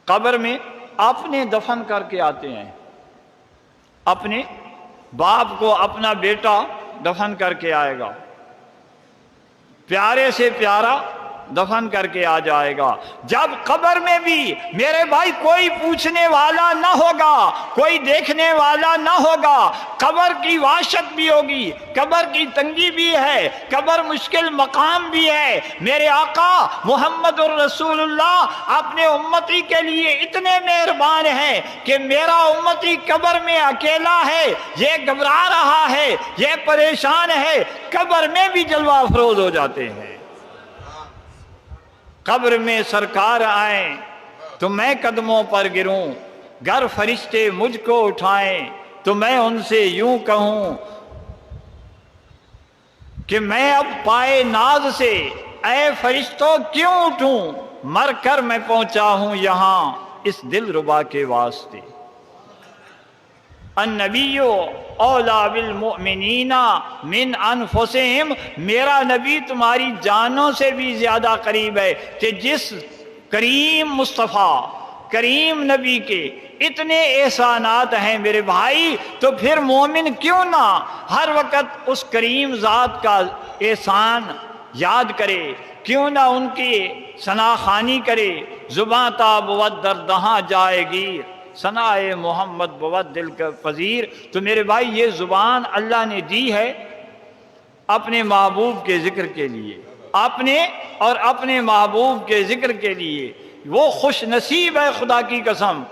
E: قبر میں اپنے دفن کر کے آتے ہیں، اپنے باپ کو اپنا بیٹا دفن کر کے آئے گا، پیارے سے پیارا دفن کر کے آ جائے گا۔ جب قبر میں بھی میرے بھائی کوئی پوچھنے والا نہ ہوگا، کوئی دیکھنے والا نہ ہوگا، قبر کی وحشت بھی ہوگی، قبر کی تنگی بھی ہے، قبر مشکل مقام بھی ہے۔ میرے آقا محمد الرسول اللہ اپنے امتی کے لیے اتنے مہربان ہیں کہ میرا امتی قبر میں اکیلا ہے، یہ گھبرا رہا ہے، یہ پریشان ہے، قبر میں بھی جلوہ افروز ہو جاتے ہیں۔ قبر میں سرکار آئیں تو میں قدموں پر گروں، گر فرشتے مجھ کو اٹھائیں تو میں ان سے یوں کہوں کہ میں اب پائے ناز سے اے فرشتوں کیوں اٹھوں، مر کر میں پہنچا ہوں یہاں اس دل ربا کے واسطے۔ النبی اولا بالمؤمنین من انفسہم، میرا نبی تمہاری جانوں سے بھی زیادہ قریب ہے۔ کہ جس کریم مصطفیٰ، کریم نبی کے اتنے احسانات ہیں میرے بھائی، تو پھر مومن کیوں نہ ہر وقت اس کریم ذات کا احسان یاد کرے، کیوں نہ ان کی ثناخوانی کرے۔ زباں تا بود در دہاں جائے گیر، ثنائے محمد بود دل کا پذیر۔ تو میرے بھائی یہ زبان اللہ نے دی ہے اپنے محبوب کے ذکر کے لیے، اپنے اور اپنے محبوب کے ذکر کے لیے۔ وہ خوش نصیب ہے خدا کی قسم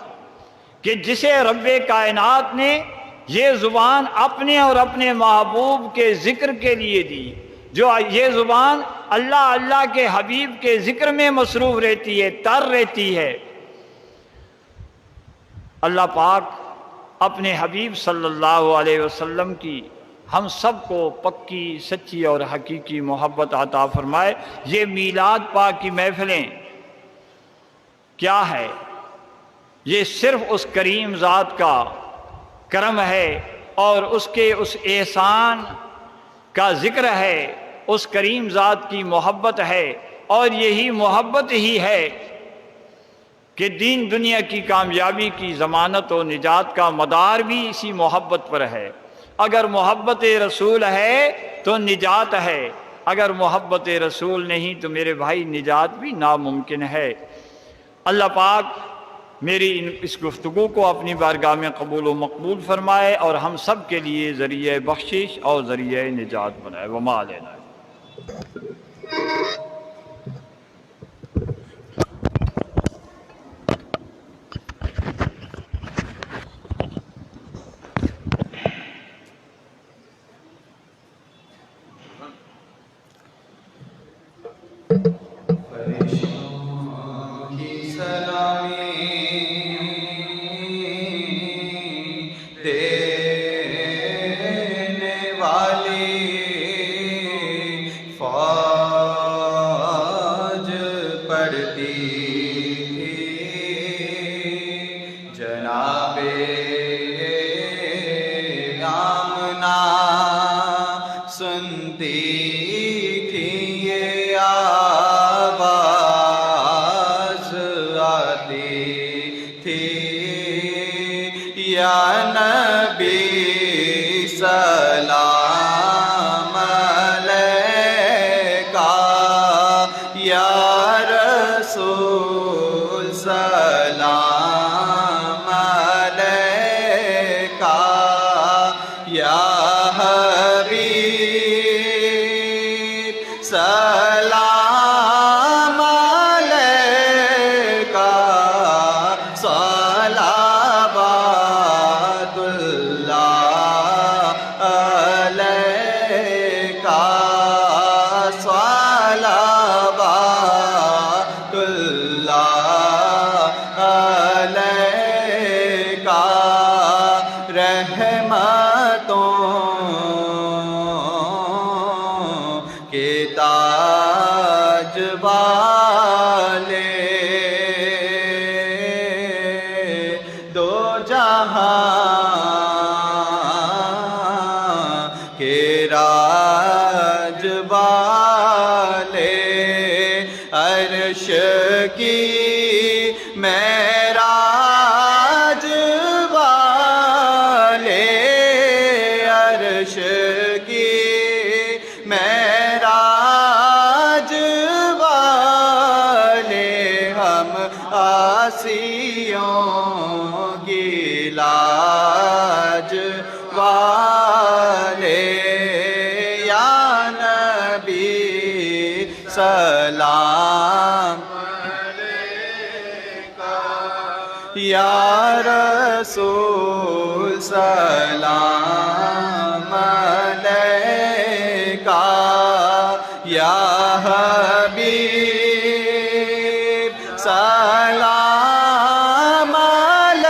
E: کہ جسے رب کائنات نے یہ زبان اپنے اور اپنے محبوب کے ذکر کے لیے دی، جو یہ زبان اللہ اللہ کے حبیب کے ذکر میں مصروف رہتی ہے، تر رہتی ہے۔ اللہ پاک اپنے حبیب صلی اللہ علیہ وسلم کی ہم سب کو پکی، سچی اور حقیقی محبت عطا فرمائے۔ یہ میلاد پاک کی محفلیں کیا ہے؟ یہ صرف اس کریم ذات کا کرم ہے اور اس کے اس احسان کا ذکر ہے، اس کریم ذات کی محبت ہے، اور یہی محبت ہی ہے کہ دین دنیا کی کامیابی کی ضمانت و نجات کا مدار بھی اسی محبت پر ہے۔ اگر محبت رسول ہے تو نجات ہے، اگر محبت رسول نہیں تو میرے بھائی نجات بھی ناممکن ہے۔ اللہ پاک میری اس گفتگو کو اپنی بارگاہ میں قبول و مقبول فرمائے اور ہم سب کے لیے ذریعہ بخشش اور ذریعہ نجات بنائے۔ وما علینا۔
C: یا رسول سلام علیکہ، یا حبیب سلام علیکہ،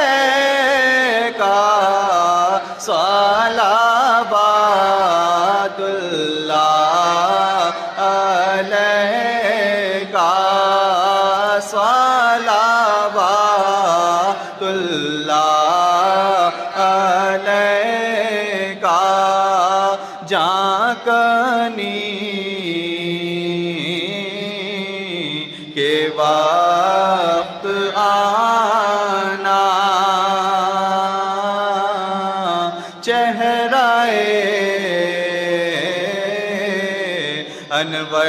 C: صلوات اللہ علیکہ، صلوات اللہ علیکہ، جاں کنی کے وقت آنا، چہرہ انور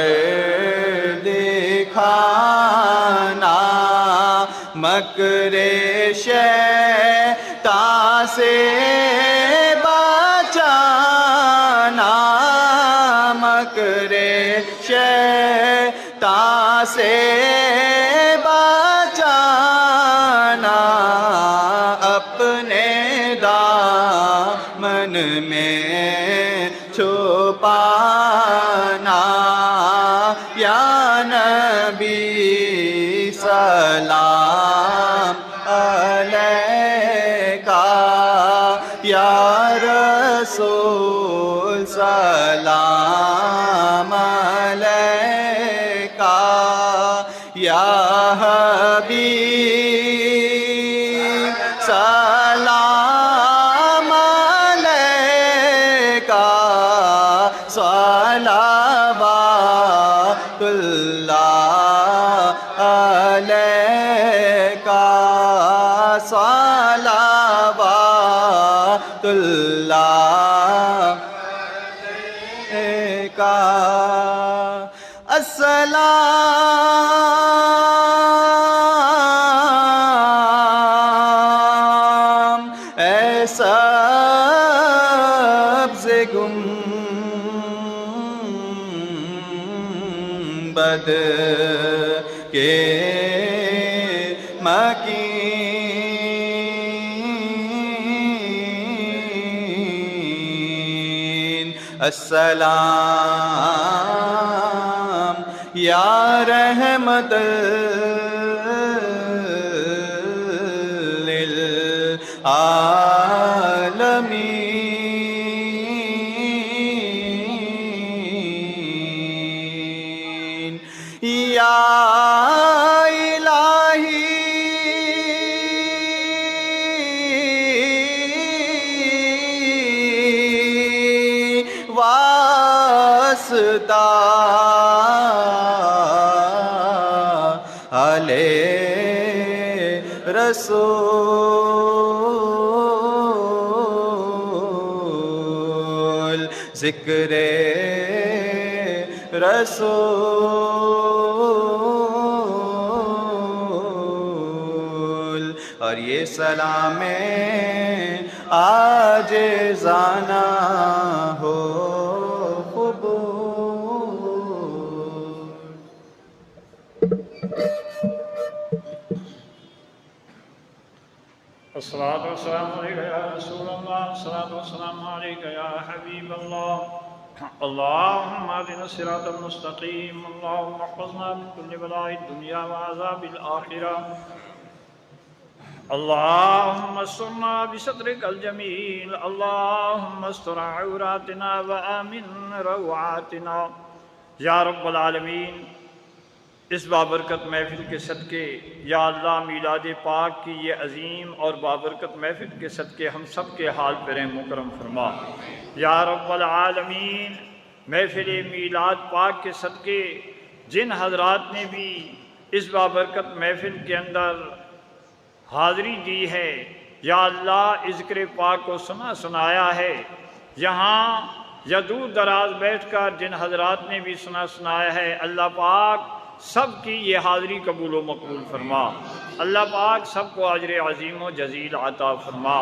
C: دکھانا، مکر شیطان سے بچانا، مکرے شیطان سے بچانا اپنے دامن میں چھپانا یا نبی سلام علیکہ یا رسول سلام علیکہ یا حبیب سلام علیکہ صلوات اللہ علیکہ صلوات اللہ علیکہ السلام اے سبز گنبد کے مکین السلام یا رحمت للعالمین یا الہی واسطہ علیہ رسول ذکر رسول اور یہ سلام عاجزانہ ہو قبول.
E: الصلاة والسلام عليك يا رسول الله الصلاة والسلام عليك يا حبيب الله اللهم اهدنا الصراط المستقيم اللهم احفظنا من كل بلاء الدنيا وعذاب الآخرة اللهم استرنا بسترك الجميل اللهم استر عوراتنا وآمن روعاتنا یا رب العالمین. اس بابرکت محفل کے صدقے یا اللہ میلاد پاک کی یہ عظیم اور بابرکت محفل کے صدقے ہم سب کے حال پر رحم و کرم فرما یا رب العالمین. محفل میلاد پاک کے صدقے جن حضرات نے بھی اس بابرکت محفل کے اندر حاضری دی ہے یا اللہ ذکر پاک کو سنایا ہے یہاں یا دور دراز بیٹھ کر جن حضرات نے بھی سنایا ہے اللہ پاک سب کی یہ حاضری قبول و مقبول فرما. اللہ پاک سب کو اجر عظیم و جزیل عطا فرما.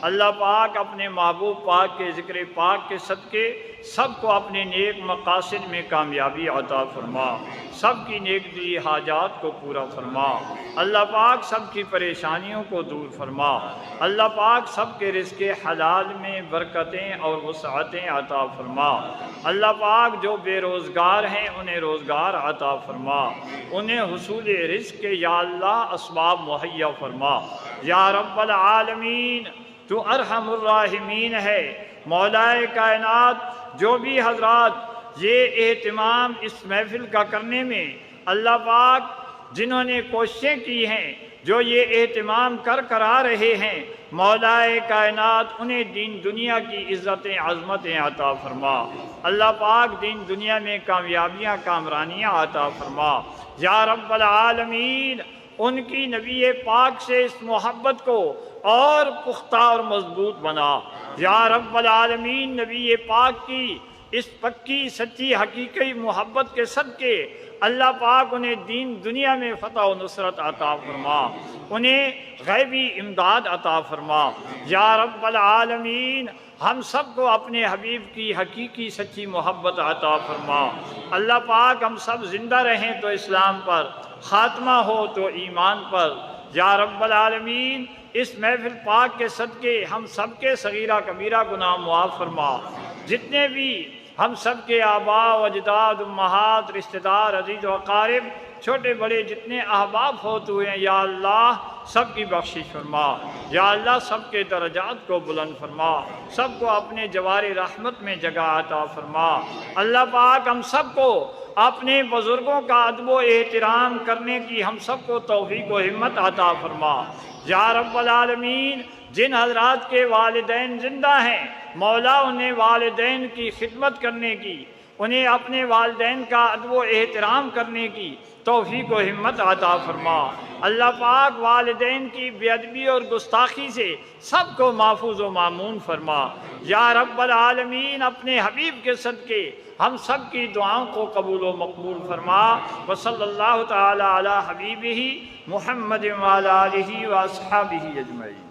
E: اللہ پاک اپنے محبوب پاک کے ذکر پاک کے صدقے سب کو اپنے نیک مقاصد میں کامیابی عطا فرما. سب کی نیک دلی حاجات کو پورا فرما. اللہ پاک سب کی پریشانیوں کو دور فرما. اللہ پاک سب کے رزق حلال میں برکتیں اور وسعتیں عطا فرما. اللہ پاک جو بے روزگار ہیں انہیں روزگار عطا فرما. انہیں حصول رزق کے یا اللہ اسباب مہیا فرما. یا رب العالمین تو ارحم الراحمین ہے. مولا کائنات جو بھی حضرات یہ اہتمام اس محفل کا کرنے میں اللہ پاک جنہوں نے کوششیں کی ہیں جو یہ اہتمام کرا رہے ہیں مولا کائنات انہیں دین دنیا کی عزتیں عظمتیں عطا فرما. اللہ پاک دین دنیا میں کامیابیاں کامرانیاں عطا فرما. یا رب العالمین ان کی نبی پاک سے اس محبت کو اور پختہ اور مضبوط بنا. یا رب العالمین نبی پاک کی اس پکی سچی حقیقی محبت کے صدقے اللہ پاک انہیں دین دنیا میں فتح و نصرت عطا فرما. انہیں غیبی امداد عطا فرما۔ یا رب العالمین ہم سب کو اپنے حبیب کی حقیقی سچی محبت عطا فرما۔ اللہ پاک ہم سب زندہ رہیں تو اسلام پر، خاتمہ ہو تو ایمان پر۔ یا رب العالمین اس محفل پاک کے صدقے ہم سب کے صغیرہ کبیرہ گناہ معاف فرما۔ جتنے بھی ہم سب کے آباء و اجداد، امہات، رشتہ دار، عزیز و اقارب، چھوٹے بڑے جتنے احباب فوت ہوئے ہیں یا اللہ سب کی بخشش فرما۔ یا اللہ سب کے درجات کو بلند فرما، سب کو اپنے جوار رحمت میں جگہ عطا فرما۔ اللہ پاک ہم سب کو اپنے بزرگوں کا ادب و احترام کرنے کی ہم سب کو توفیق و ہمت عطا فرما۔ یا رب العالمین جن حضرات کے والدین زندہ ہیں مولا انہیں والدین کی خدمت کرنے کی، انہیں اپنے والدین کا ادب و احترام کرنے کی توفیق و ہمت عطا فرما۔ اللہ پاک والدین کی بے ادبی اور گستاخی سے سب کو محفوظ و مامون فرما۔ یا رب العالمین اپنے حبیب کے صدقے ہم سب کی دعاؤں کو قبول و مقبول فرما۔ وصلی اللہ تعالی علی حبیبہ محمد وعلی آلہ و اصحابہ اجمعین۔